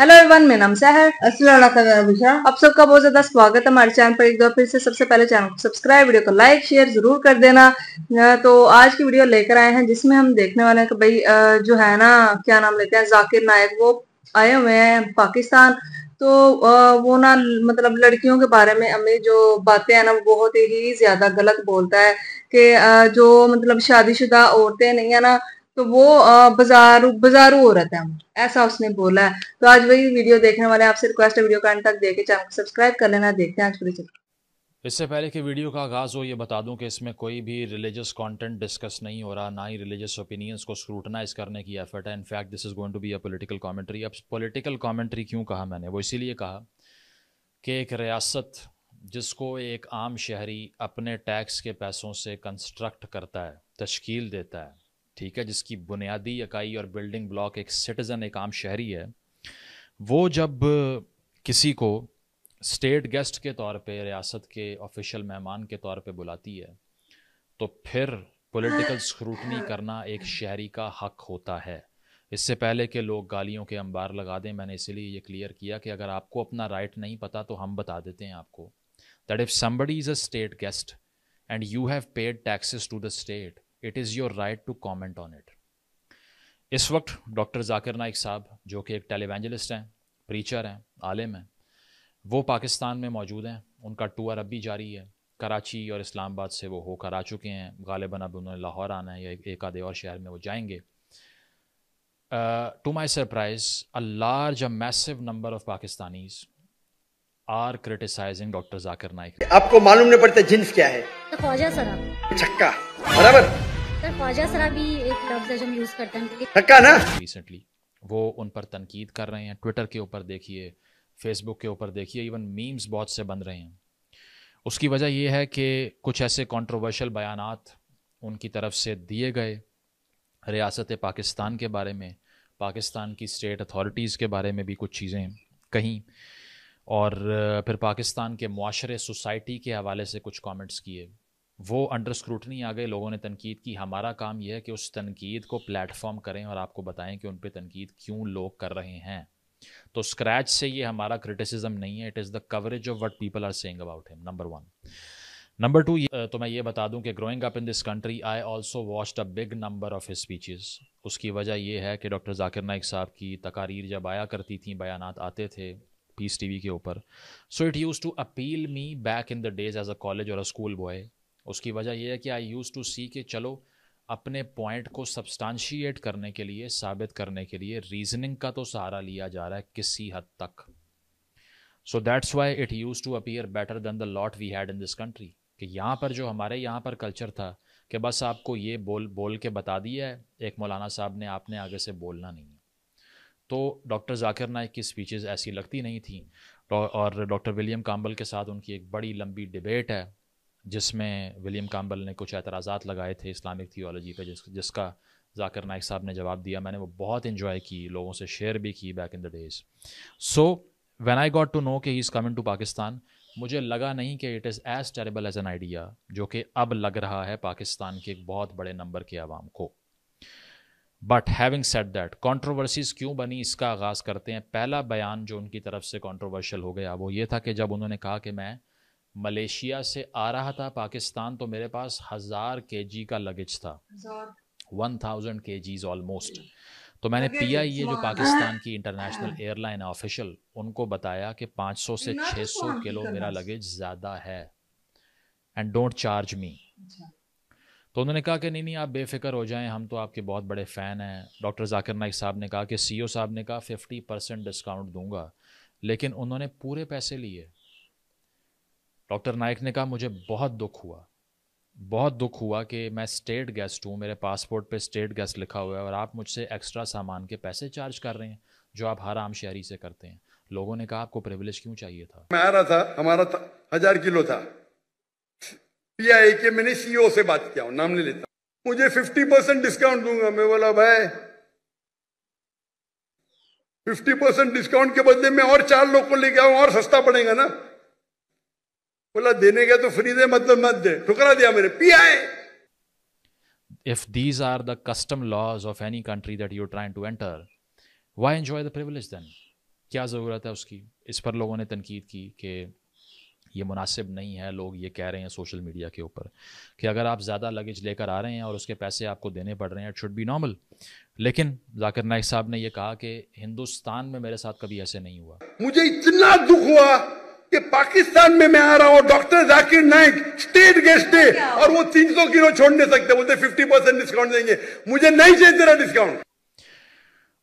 Hello everyone, मेरा नाम है। अस्सलाम वालेकुम। आप सबका बहुत ज्यादा स्वागत है हमारे चैनल पर। एक बार फिर से सबसे पहले चैनल को सब्सक्राइब, वीडियो को लाइक शेयर जरूर कर देना। तो आज की वीडियो लेकर आए हैं जिसमें हम देखने वाले हैं कि भाई जो है ना, क्या नाम लेते हैं, जाकिर नायक, वो आए हुए हैं पाकिस्तान। तो वो ना मतलब लड़कियों के बारे में हमें जो बातें हैं ना, वो बहुत ही ज्यादा गलत बोलता है कि जो मतलब शादीशुदा औरतें नहीं है ना, तो वो बाजारू औरत है, ऐसा उसने बोला है। तो आज वही वीडियो देखने वाले हैं। आपसे रिक्वेस्ट है वीडियो का अंत तक देखे, चैनल को सब्सक्राइब कर लेना। देखते हैं आज पूरी चीज। इससे पहले कि वीडियो का आगाज़ हो, ये बता दूं कि इसमें कोई भी रिलीजियस कंटेंट डिस्कस नहीं हो रहा, ना ही रिलीजियस ओपिनियंस को स्क्रूटनाइज करने की एफर्ट है। In fact this is going to be a political commentary. अब पॉलिटिकल कमेंट्री क्यों कहा मैंने, वो इसीलिए कहा कि एक रियासत जिसको एक आम शहरी अपने टैक्स के पैसों से कंस्ट्रक्ट करता है, तश्कील देता है, ठीक है, जिसकी बुनियादी इकाई और बिल्डिंग ब्लॉक एक सिटीज़न, एक आम शहरी है, वो जब किसी को स्टेट गेस्ट के तौर पे, रियासत के ऑफिशियल मेहमान के तौर पे बुलाती है, तो फिर पॉलिटिकल स्क्रूटनी करना एक शहरी का हक होता है। इससे पहले कि लोग गालियों के अंबार लगा दें, मैंने इसीलिए ये क्लियर किया कि अगर आपको अपना राइट नहीं पता तो हम बता देते हैं आपको, that if somebody is a state guest and you have paid taxes to the state, it is your right to comment on it. इस वक्त डॉक्टर जाकिर नाइक साहब, जो कि एक टेलीवेंजलिस्ट हैं, प्रीचर हैं, आलिम हैं, वो पाकिस्तान में मौजूद हैं। उनका टूर अब भी जारी है। कराची और इस्लामाबाद से वो होकर आ चुके हैं। गालिबन अब उन्होंने लाहौर आना है या एक आधे और शहर में वो जाएंगे। To my surprise, a large, a massive number of Pakistanis are criticising doctor Zakir Naik. आपको मालूम नहीं पड़ता जिन्स क्या है? तो ख्वाजा शराब, छक्का, बराबर। सर ख्वाजा शराब भी एक लफ्ज है जो हम यूज करते हैं। छक्का ना। रिसेंटली वो उन पर तनकीद कर रहे हैं। ट्विटर के ऊपर देखिए, फेसबुक के ऊपर देखिए, इवन मीम्स बहुत से बन रहे हैं। उसकी वजह यह है कि कुछ ऐसे कंट्रोवर्शियल बयानात उनकी तरफ से दिए गए रियासत पाकिस्तान के बारे में, पाकिस्तान की स्टेट अथॉरिटीज़ के बारे में भी कुछ चीज़ें कहीं, और फिर पाकिस्तान के मुआशरे, सोसाइटी के हवाले से कुछ कमेंट्स किए। वो अंडर स्क्रूटनी आ गए, लोगों ने तनकीद की। हमारा काम यह है कि उस तनकीद को प्लेटफॉर्म करें और आपको बताएं कि उन पर तनकीद क्यों लोग कर रहे हैं। तो स्क्रैच से ये हमारा क्रिटिसिज्म नहीं है, it is the coverage of what people are saying about him, number one. Number two, तो मैं ये बता दूं कि growing up in this country I also watched a big number of his speeches. उसकी वजह यह है कि डॉक्टर जाकिर नाइक साहब की तकारीर जब आया करती थी, बयानात आते थे पीस टीवी के ऊपर, so it use to appeal me back in the days as a college और अ स्कूल बॉय। उसकी वजह यह है कि आई यूज़ टू सी कि चलो अपने पॉइंट को सब्सटेंशिएट करने के लिए, साबित करने के लिए रीजनिंग का तो सहारा लिया जा रहा है किसी हद तक। So that's why it use to appear better than the lot we had in this country. कि यहाँ पर जो हमारे यहाँ पर कल्चर था कि बस आपको ये बोल बोल के बता दिया है एक मौलाना साहब ने, आपने आगे से बोलना नहीं है। तो डॉक्टर जाकिर नाइक की स्पीचेस ऐसी लगती नहीं थी। और डॉक्टर विलियम काम्बल के साथ उनकी एक बड़ी लंबी डिबेट है, जिसमें विलियम काम्बल ने कुछ एतराज़ात लगाए थे इस्लामिक थियोलॉजी पे, जिसका जाकिर नाइक साहब ने जवाब दिया। मैंने वो बहुत इन्जॉय की, लोगों से शेयर भी की back in the days. So when I got to know कि he is coming to Pakistan, मुझे लगा नहीं कि it is as terrible as an idea, जो कि अब लग रहा है पाकिस्तान के एक बहुत बड़े नंबर के आवाम को। But having said that, controversies क्यों बनी, इसका आगाज़ करते हैं। पहला बयान जो उनकी तरफ से कंट्रोवर्शियल हो गया वो ये था कि जब उन्होंने कहा कि मैं मलेशिया से आ रहा था पाकिस्तान तो मेरे पास 1000 kg का लगेज था, 1000 kgs ऑलमोस्ट। तो मैंने PIA जो पाकिस्तान की इंटरनेशनल एयरलाइन है ऑफिशियल, उनको बताया कि 500 से 600 किलो मेरा लगेज ज़्यादा है एंड डोंट चार्ज मी। तो उन्होंने कहा कि नहीं आप बेफिक्र हो जाएं, हम तो आपके बहुत बड़े फ़ैन हैं। डॉक्टर जाकिर नाइक साहब ने कहा कि CEO साहब ने कहा 50% डिस्काउंट दूंगा, लेकिन उन्होंने पूरे पैसे लिए। डॉक्टर नाइक ने कहा मुझे बहुत दुख हुआ कि मैं स्टेट गेस्ट हूँ, मेरे पासपोर्ट पे स्टेट गेस्ट लिखा हुआ है और आप मुझसे एक्स्ट्रा सामान के पैसे चार्ज कर रहे हैं जो आप हर आम शहरी से करते हैं। लोगों ने कहा आपको प्रिविलेज क्यों चाहिए था? मैं आ रहा था, हमारा 1000 किलो था। PIA के मैंने CEO से बात किया, नाम नहीं लेता, मुझे 50% डिस्काउंट दूंगा। मैं बोला भाई 50% डिस्काउंट के बदले में और 4 लोग को लेके आऊं और सस्ता पड़ेगा ना। बोला देने का तो फ्री दे, मतलब मत दे। ठुकरा दिया मैंने। PIA, If these are the custom laws of any country that you're trying to enter, why enjoy the privilege then? کیا ضرورت ہے اس کی. اس پر لوگوں نے تنقید کی کہ یہ مناسب نہیں ہے. لوگ یہ کہہ رہے ہیں سوشل میڈیا کے اوپر کہ اگر آپ زیادہ لگیج لے کر آ رہے ہیں اور اس کے پیسے آپ کو دینے پڑ رہے ہیں, اٹ شوڈ بی نارمل. لیکن ذاکر نائک صاحب نے یہ کہا کہ ہندوستان میں میرے ساتھ کبھی ایسے نہیں ہوا. مجھے اتنا دکھ ہوا کہ پاکستان میں آ رہا ہوں, doctor Zakir Naik state guest ہے, اور وہ 300 کلو چھوڑ نہیں سکتے, بولتے 50% ڈسکاؤنٹ دیں گے. مجھے نہیں چاہیے تیرا ڈسکاؤنٹ.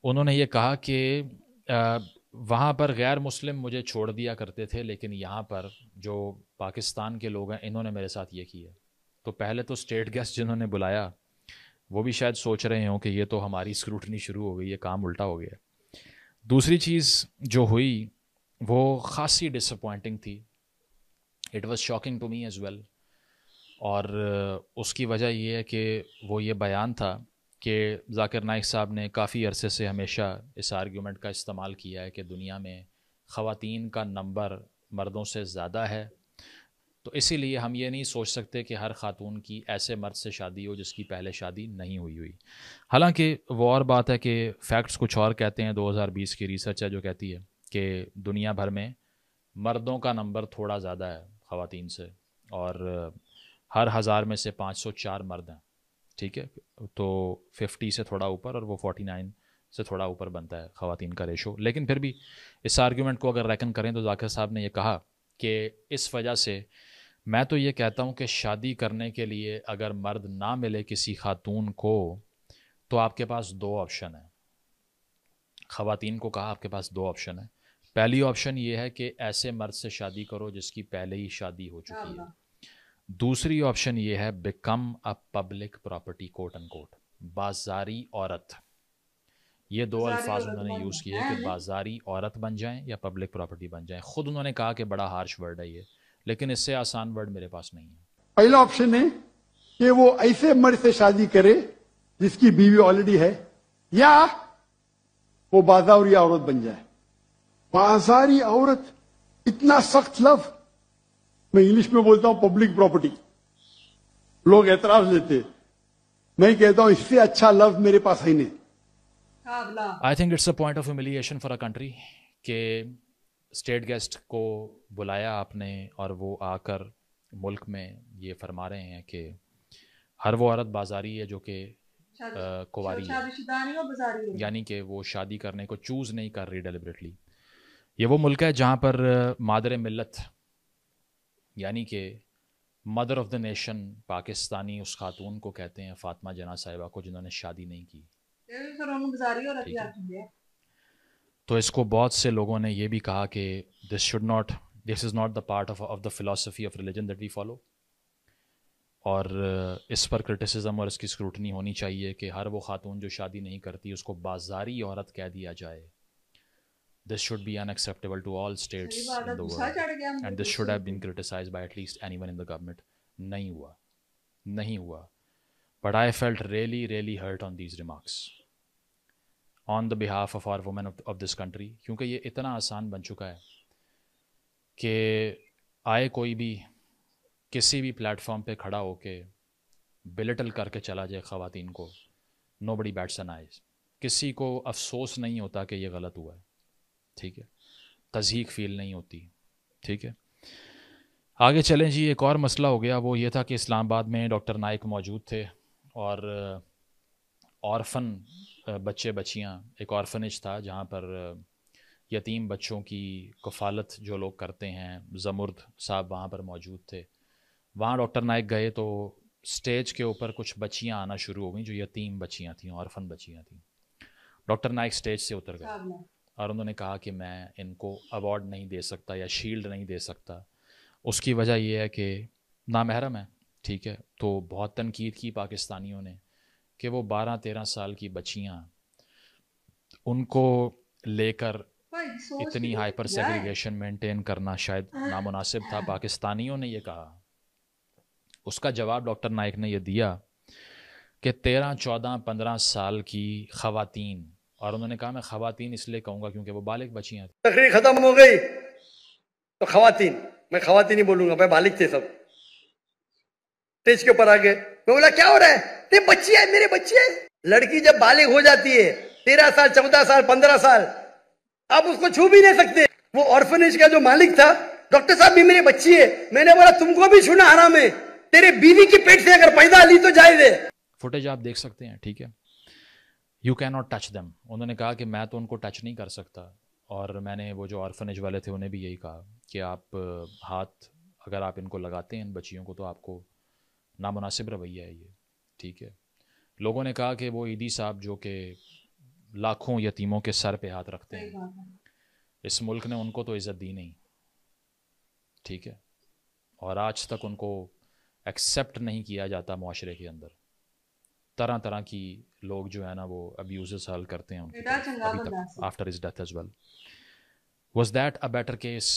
انہوں نے یہ کہا کہ وہاں پر غیر مسلم مجھے چھوڑ دیا کرتے تھے, لیکن یہاں پر جو پاکستان کے لوگ ہیں انہوں نے میرے ساتھ یہ کیا. تو پہلے تو اسٹیٹ گیسٹ جنہوں نے بلایا وہ بھی شاید سوچ رہے ہوں کہ یہ تو ہماری اسکروٹنی شروع ہو گئی, یہ کام الٹا ہو گیا. دوسری چیز جو ہوئی وہ خاصی ڈس اپوائنٹنگ تھی. It was shocking to me as well. اور اس کی وجہ یہ ہے کہ وہ یہ بیان تھا کہ ذاکر نائک صاحب نے کافی عرصے سے ہمیشہ اس آرگیومنٹ کا استعمال کیا ہے کہ دنیا میں خواتین کا نمبر مردوں سے زیادہ ہے, تو اسی لیے ہم یہ نہیں سوچ سکتے کہ ہر خاتون کی ایسے مرد سے شادی ہو جس کی پہلے شادی نہیں ہوئی. حالانکہ وہ اور بات ہے کہ فیکٹس کچھ اور کہتے ہیں. 2020 کی ریسرچ ہے جو کہتی ہے کہ دنیا بھر میں مردوں کا نمبر تھوڑا زیادہ ہے خواتین سے, اور ہر 1000 میں سے 504 مرد ہیں. ٹھیک ہے, تو 50 سے تھوڑا اوپر اور وہ 49 سے تھوڑا اوپر بنتا ہے خواتین کا ریشو. لیکن پھر بھی اس آرگیومنٹ کو اگر ریکن کریں تو ذاکر صاحب نے یہ کہا کہ اس وجہ سے میں تو یہ کہتا ہوں کہ شادی کرنے کے لیے اگر مرد نہ ملے کسی خاتون کو تو آپ کے پاس 2 آپشن ہیں. خواتین کو کہا آپ کے پاس 2 آپشن ہیں. پہلی آپشن یہ ہے کہ ایسے مرد سے شادی کرو جس کی پہلے ہی شادی ہو چکی ہے. دوسری آپشن یہ ہے بیکم اے پبلک پراپرٹی, کوٹ ان کوٹ, بازاری عورت. یہ 2 الفاظ انہوں نے یوز کیے کہ بازاری عورت بن جائیں یا پبلک پراپرٹی بن جائیں. خود انہوں نے کہا کہ بڑا ہارش ورڈ ہے یہ, لیکن اس سے آسان ورڈ میرے پاس نہیں ہے. پہلا آپشن ہے کہ وہ ایسے مرد سے شادی کرے جس کی بیوی آلریڈی ہے, یا وہ بازاری عورت بن جائے. بازاری عورت اتنا سخت لفظ, میں انگلش میں بولتا ہوں پبلک پراپرٹی, لوگ اعتراض لیتے, میں کہتا ہوں اس سے اچھا لفظ میرے پاس ہے نہیں. I think it's a point of humiliation for a country کہ اسٹیٹ گیسٹ کو بلایا آپ نے اور وہ آ کر ملک میں یہ فرما رہے ہیں کہ ہر وہ عورت بازاری ہے جو کہ کواری ہے, یعنی کہ وہ شادی کرنے کو چوز نہیں کر رہی ڈیلیبریٹلی. یہ وہ ملک ہے جہاں پر مادر ملت یعنی کہ mother of the nation Pakistani اس خاتون کو کہتے ہیں فاطمہ جناح صاحبہ کو جنہوں نے شادی نہیں کی. تو اس کو بہت سے لوگوں نے یہ بھی کہا کہ this is not the part of the philosophy of religion that we follow, اور اس پر کرٹیسزم اور اس کی اسکروٹنی ہونی چاہیے کہ ہر وہ خاتون جو شادی نہیں کرتی اس کو بازاری عورت کہہ دیا جائے. This should be unacceptable to all states in the world, and this should have been criticized by at least anyone in the government. نہیں ہوا. But I felt really, really hurt on these remarks on the behalf of our women of this country, کیونکہ یہ اتنا آسان بن چکا ہے کہ آئے کوئی بھی کسی بھی پلیٹ فارم پہ کھڑا ہو کے بلٹل کر کے چلا جائے خواتین کو. Nobody bats an eye. کسی کو افسوس نہیں ہوتا کہ یہ غلط ہوا ہے. ٹھیک ہے, تضحیق فیل نہیں ہوتی. ٹھیک ہے, آگے چلیں جی. ایک اور مسئلہ ہو گیا, وہ یہ تھا کہ اسلام آباد میں ڈاکٹر نائک موجود تھے اور آرفن بچے بچیاں, ایک آرفنیج تھا جہاں پر یتیم بچوں کی کفالت جو لوگ کرتے ہیں, زمرد صاحب وہاں پر موجود تھے. وہاں ڈاکٹر نائک گئے تو اسٹیج کے اوپر کچھ بچیاں آنا شروع ہو گئیں جو یتیم بچیاں تھیں, آرفن بچیاں تھیں. ڈاکٹر نائک اسٹیج سے اتر گئے اور انہوں نے کہا کہ میں ان کو ایوارڈ نہیں دے سکتا یا شیلڈ نہیں دے سکتا. اس کی وجہ یہ ہے کہ نامحرم ہے. ٹھیک ہے, تو بہت تنقید کی پاکستانیوں نے کہ وہ 12-13 سال کی بچیاں, ان کو لے کر اتنی ہائپر سیگریگیشن مینٹین کرنا شاید نامناسب تھا. پاکستانیوں نے یہ کہا. اس کا جواب ڈاکٹر نائک نے یہ دیا کہ 13, 14, 15 سال کی خواتین, اور انہوں نے کہا میں خواتین اس لیے کہوں گا کیونکہ وہ بالغ بچیاں تھیں. تقریر ختم ہو گئی تو خواتین, میں خواتین ہی بولوں گا, بھائی بالغ تھے سب. اسٹیج کے اوپر آ گئے, میں بولا کیا ہو رہا ہے, یہ بچی ہے, میرے بچی ہے. لڑکی جب بالغ ہو جاتی ہے 13 سال 14 سال 15 سال, आप उसको छू भी नहीं सकते। वो ऑर्फनेज का जो मालिक था, डॉक्टर साहब भी मेरी बच्ची है, मैंने बोला तुमको भी छूना हराम है, तेरे बीवी की पेट से अगर पैदा ली तो जायज है। फुटेज आप देख सकते हैं, ठीक है। You can not touch them. उन्होंने कहा कि मैं तो उनको टच नहीं कर सकता, और मैंने वो जो ऑर्फनेज वाले थे उन्हें भी यही कहा कि आप हाथ अगर आप इनको लगाते हैं इन बच्चियों को तो आपको नामुनासिब रवैया है ये, ठीक है। लोगों ने कहा कि वो ईदी साहब जो कि लाखों यतीमों के सर पे हाथ रखते हैं, इस मुल्क ने उनको तो इज़्ज़त दी नहीं, ठीक है, और आज तक उनको एक्सेप्ट नहीं किया जाता मुआशरे के अंदर। तरह तरह की लोग जो है ना वो अब्यूज़ हल करते हैं उनकी अभी तक after his death as well. Was that a better case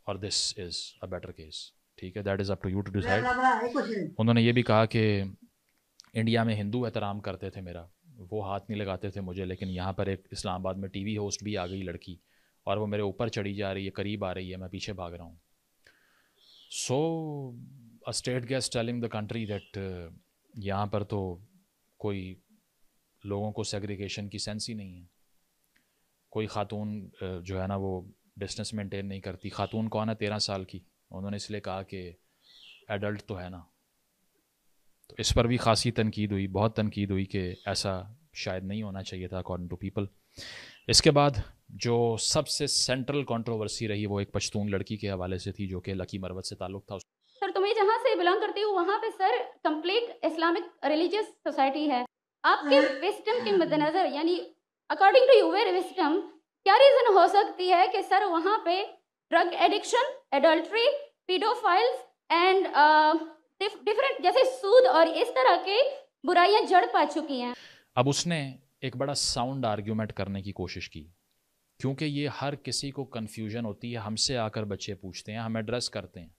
और this is a better case, ठीक है, that is up to you to decide. उन्होंने ये भी कहा कि इंडिया में हिंदू एहतराम करते थे मेरा, वो हाथ नहीं लगाते थे मुझे, लेकिन यहाँ पर एक इस्लामाबाद में टीवी होस्ट भी आ गई लड़की और वो मेरे ऊपर चढ़ी जा रही है, करीब आ रही है, मैं पीछे भाग रहा हूँ। So a state guest telling the country that यहाँ पर तो कोई लोगों को सेग्रीगेशन की सेंस ही नहीं है। कोई खातून जो है ना वो डिस्टेंस मेंटेन नहीं करती। खातून कौन है? 13 साल की। उन्होंने इसलिए कहा कि एडल्ट तो है ना, तो इस पर भी खासी तनकीद हुई, बहुत तनकीद हुई कि ऐसा शायद नहीं होना चाहिए था अकॉर्डिंग टू पीपल। इसके बाद जो सबसे सेंट्रल कंट्रोवर्सी रही वो एक पश्तून लड़की के हवाले से थी जो कि लकी मरवत से ताल्लुक़ था। सर तो मैं जहाँ से बिलोंग करती हूँ वहाँ पे sir complete Islamic religious society है। आपके विस्डम के मद्देनजर यानी अकॉर्डिंग टू यूर विस्डम क्या रीज़न हो सकती है कि सर वहाँ पे drug addiction, adultery, paedophiles and different जैसे सूद और इस तरह के बुराइयां जड़ पा चुकी हैं। अब उसने एक बड़ा साउंड आर्ग्यूमेंट करने की कोशिश की, क्योंकि ये हर किसी को कन्फ्यूजन होती है। हमसे आकर बच्चे पूछते हैं, हम एड्रेस करते हैं,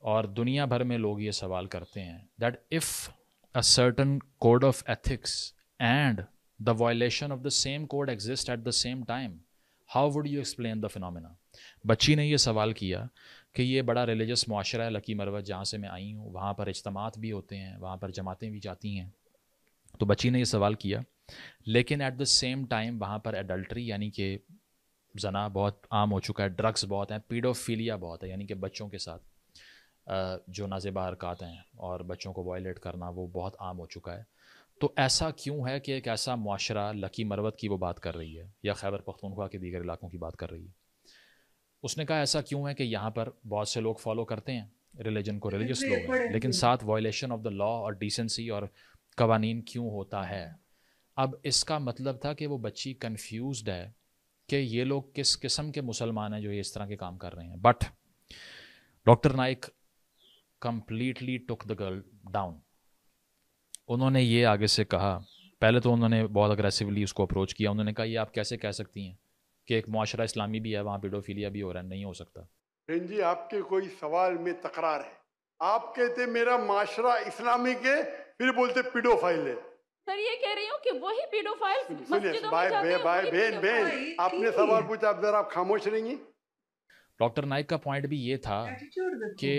और दुनिया भर में लोग ये सवाल करते हैं that if a certain code of ethics and the violation of the same code exist at the same time, how would you explain the phenomena. बच्ची ने ये सवाल किया कि ये बड़ा रिलीजियस मुआशरा है लकी मरवत, जहाँ से मैं आई हूँ, वहाँ पर इज्तमात भी होते हैं, वहाँ पर जमातें भी जाती हैं। तो बच्ची ने ये सवाल किया, लेकिन एट द सेम टाइम वहाँ पर एडल्ट्री यानी कि जना बहुत आम हो चुका है, ड्रग्स बहुत हैं, पीडोफीलिया बहुत है, यानी कि बच्चों के साथ जो नाज़ेबा हरकत हैं और बच्चों को वायलेट करना वो बहुत आम हो चुका है। तो ऐसा क्यों है कि एक ऐसा मुआशरा, लकी मरवत की वो बात कर रही है या खैबर पख्तूनख्वा के दीगर इलाकों की बात कर रही है। उसने कहा ऐसा क्यों है कि यहाँ पर बहुत से लोग फॉलो करते हैं रिलीजन को, रिलीजियस लोग हैं, लेकिन साथ वायलेशन ऑफ द लॉ और डिसेंसी और कवानीन क्यों होता है। अब इसका मतलब था कि वो बच्ची कंफ्यूज्ड है कि ये लोग किस किस्म के मुसलमान हैं जो ये इस तरह के काम कर रहे हैं। But doctor Naik completely took the girl down. उन्होंने ये आगे से कहा, पहले तो उन्होंने बहुत अग्रेसिवली उसको अप्रोच किया। उन्होंने कहा ये आप कैसे कह सकती हैं कि एक मुआशरा इस्लामी भी है, वहाँ पीडोफीलिया भी हो रहा है, नहीं हो सकता। बहन जी, आपके कोई सवाल में तकरार है। आप कहते मेरा माशरा इस्लामिक है, फिर बोलते पीडोफाइल है। सर ये कह रही हूँ कि वही पीडोफाइल्स मस्जिदों में जाते हैं, भाई वही बहन पीडोफाइल। आपने सवाल पूछा, आप जरा आप खामोश रहेंगी। डॉक्टर नाइक का पॉइंट भी ये था कि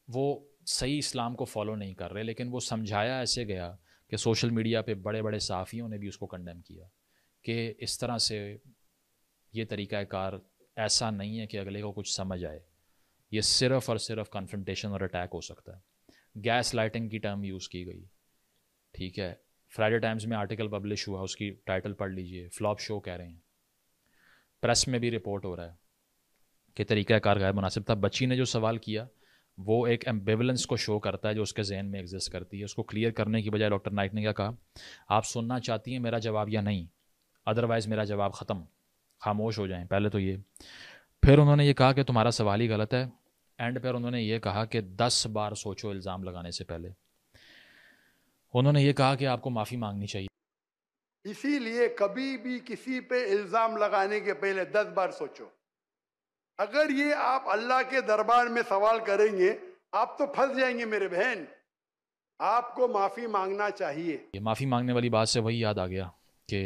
वो सही इस्लाम को फॉलो नहीं कर रहे, लेकिन वो समझाया ऐसे गया कि सोशल मीडिया पे बड़े बड़े सहाफ़ियों ने भी उसको कंडेम किया कि इस तरह से ये तरीक़ाकार ऐसा नहीं है कि अगले को कुछ समझ आए, ये सिर्फ़ और सिर्फ कन्फ्रंटेशन और अटैक हो सकता है। गैस लाइटिंग की टर्म यूज़ की गई, ठीक है। फ्राइडे टाइम्स में आर्टिकल पब्लिश हुआ, उसकी टाइटल पढ़ लीजिए, फ्लॉप शो कह रहे हैं। प्रेस में भी रिपोर्ट हो रहा है कि तरीक़ाकार गैर मुनासिब था। बच्ची ने जो सवाल किया वो एक एम्बिवलेंस को शो करता है जो उसके जहन में एग्जिस्ट करती है। उसको क्लियर करने की बजाय डॉक्टर नाइक ने क्या कहा, आप सुनना चाहती हैं मेरा जवाब या नहीं, अदरवाइज़ मेरा जवाब ख़त्म, खामोश हो जाएं। पहले तो ये, फिर उन्होंने ये कहा कि तुम्हारा सवाल ही गलत है। एंड पर उन्होंने ये कहा कि 10 बार सोचो इल्ज़ाम लगाने से पहले। उन्होंने ये कहा कि आपको माफ़ी मांगनी चाहिए। इसीलिए कभी भी किसी पे इल्जाम लगाने के पहले 10 बार सोचो। अगर ये आप अल्लाह के दरबार में सवाल करेंगे आप तो फंस जाएंगे मेरे बहन। आपको माफी मांगना चाहिए। ये माफ़ी मांगने वाली बात से वही याद आ गया कि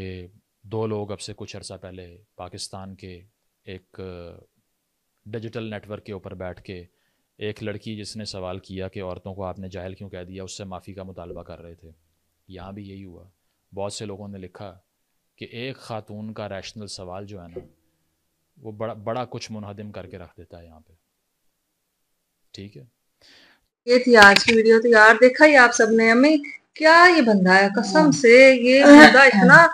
2 लोग अब से कुछ अर्सा पहले पाकिस्तान के एक डिजिटल नेटवर्क के ऊपर बैठ के एक लड़की जिसने सवाल किया कि औरतों को आपने जाहिल क्यों कह दिया, उससे माफ़ी का मुतालबा कर रहे थे। यहाँ भी यही हुआ। बहुत से लोगों ने लिखा کہ ایک خاتون کا ریشنل سوال جو ہے نا وہ بڑا کچھ منہدم کر کے رکھ دیتا ہے یہاں پہ. ٹھیک ہے, یہ تھی آج کی ویڈیو. تو یار دیکھا ہی آپ سب نے, امی کیا یہ بندہ ہے قسم سے, یہ بندہ اتنا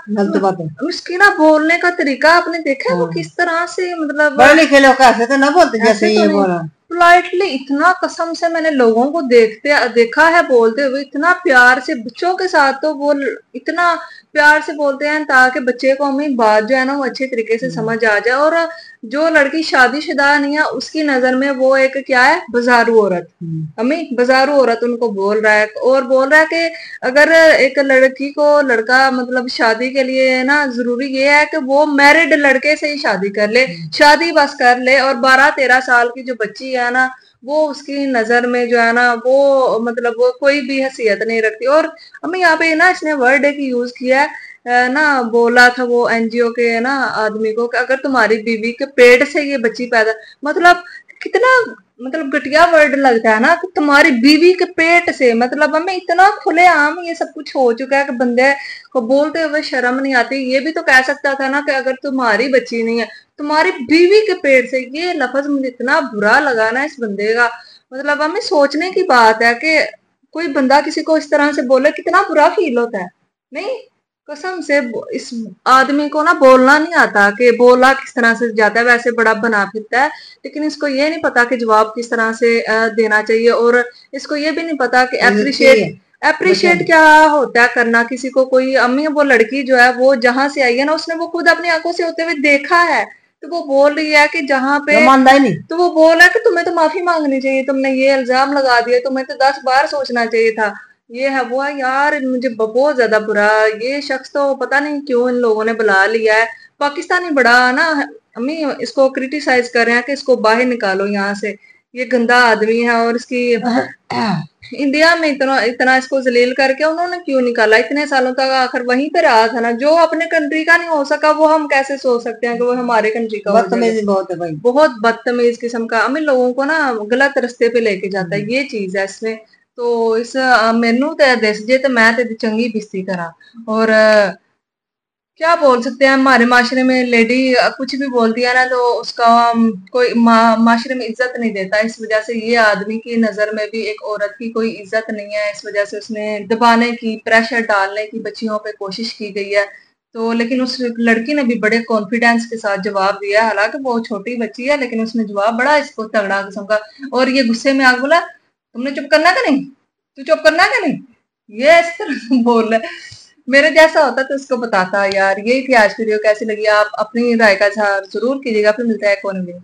اس کی نا بولنے کا طریقہ آپ نے دیکھا ہے وہ کس طرح سے, مطلب پڑھے لکھے لوگ ایسے تو نہ بولتے جیسے یہ بولا پولائٹلی, اتنا قسم سے میں نے لوگوں کو دیکھا ہے بولتے ہوئے اتنا پیار سے, بچوں کے ساتھ تو وہ اتنا پیار سے بولتے ہیں تاکہ بچے کو امی بات جو ہے نا وہ اچھے طریقے سے سمجھ آ جائے. اور جو لڑکی شادی شدہ نہیں ہے اس کی نظر میں وہ ایک کیا ہے, بازارو عورت. امی بازارو عورت ان کو بول رہا ہے, اور بول رہا ہے کہ اگر ایک لڑکی کو لڑکا مطلب شادی کے لیے نا ضروری یہ ہے کہ وہ میرڈ لڑکے سے ہی شادی کر لے, شادی بس کر لے, اور 12-13 سال کی جو بچی ہے نا وہ اس کی نظر میں جو ہے نا وہ مطلب وہ کوئی بھی حیثیت نہیں رکھتی. اور امی یہاں پہ نا اس نے ورڈ ایک یوز کیا ہے نا, بولا تھا وہ NGO کے نا آدمی کو کہ اگر تمہاری بیوی کے پیٹ سے یہ بچی پیدا, مطلب کتنا مطلب گٹیا ورڈ لگتا ہے نا کہ تمہاری بیوی کے پیٹ سے. مطلب ہمیں اتنا کھلے عام یہ سب کچھ ہو چکا ہے کہ بندے کو بولتے ہوئے شرم نہیں آتی. یہ بھی تو کہہ سکتا تھا نا کہ اگر تمہاری بچی نہیں ہے تمہاری بیوی کے پیٹ سے. یہ لفظ مجھے اتنا برا لگا نا اس بندے کا, مطلب ہمیں سوچنے کی بات ہے کہ کوئی بندہ کسی کو اس طرح سے بولے کتنا برا فیل ہوتا ہے. نہیں قسم سے اس آدمی کو نا بولنا نہیں آتا کہ بولا کس طرح سے جاتا ہے, ویسے بڑا بنا پھرتا ہے, لیکن اس کو یہ نہیں پتا کہ جواب کس طرح سے دینا چاہیے, اور اس کو یہ بھی نہیں پتا کہ اپریشیٹ کیا ہوتا ہے کرنا کسی کو. کوئی امی وہ لڑکی جو ہے وہ جہاں سے آئی ہے نا اس نے وہ خود اپنی آنکھوں سے ہوتے ہوئے دیکھا ہے, تو وہ بول رہی ہے کہ جہاں پہ تو وہ بول رہا ہے کہ تمہیں تو معافی مانگنی چاہیے, تم نے یہ الزام لگا دیا, تمہیں تو 10 بار سوچنا چاہیے تھا. یہ ہے وہ ہے یار, مجھے بہت زیادہ برا. یہ شخص تو پتہ نہیں کیوں ان لوگوں نے بلا لیا ہے. پاکستانی بڑا نا امی اس کو کرٹیسائز کر رہے ہیں کہ اس کو باہر نکالو یہاں سے, یہ گندا آدمی ہے. اور اس کی انڈیا میں اتنا اس کو ذلیل کر کے انہوں نے کیوں نکالا اتنے سالوں تک, آخر وہیں پہ رہا تھا نا. جو اپنے کنٹری کا نہیں ہو سکا وہ ہم کیسے سوچ سکتے ہیں کہ وہ ہمارے کنٹری کا بہت بدتمیز قسم کا. ہمیں لوگوں کو نا غلط رستے پہ لے کے جاتا ہے, یہ چیز ہے اس میں. تو اس مینو تے دس جے تو میں تے چنگی بستی کرا. اور کیا بول سکتے ہیں, ہمارے معاشرے میں لیڈی کچھ بھی بولتی ہے نا تو اس کا کوئی معاشرے میں عزت نہیں دیتا. اس وجہ سے یہ آدمی کی نظر میں بھی ایک عورت کی کوئی عزت نہیں ہے. اس وجہ سے اس نے دبانے کی, پریشر ڈالنے کی بچیوں پہ کوشش کی گئی ہے. تو لیکن اس لڑکی نے بھی بڑے کانفیڈینس کے ساتھ جواب دیا, حالانکہ وہ چھوٹی بچی ہے لیکن اس نے جواب بڑا اس کو تگڑا قسم کا. اور یہ غصے میں آگ بولا تم نے چپ کرنا کہ نہیں, تو چپ کرنا کہ نہیں, یہ اس طرح بول رہا ہے. میرے جیسا ہوتا تو اس کو بتاتا. یار یہی تھی آج کی ویڈیو, کیسی لگی آپ اپنی رائے کا اظہار ضرور کیجیے گا. پھر ملتا ہے ایک اور ویڈیو.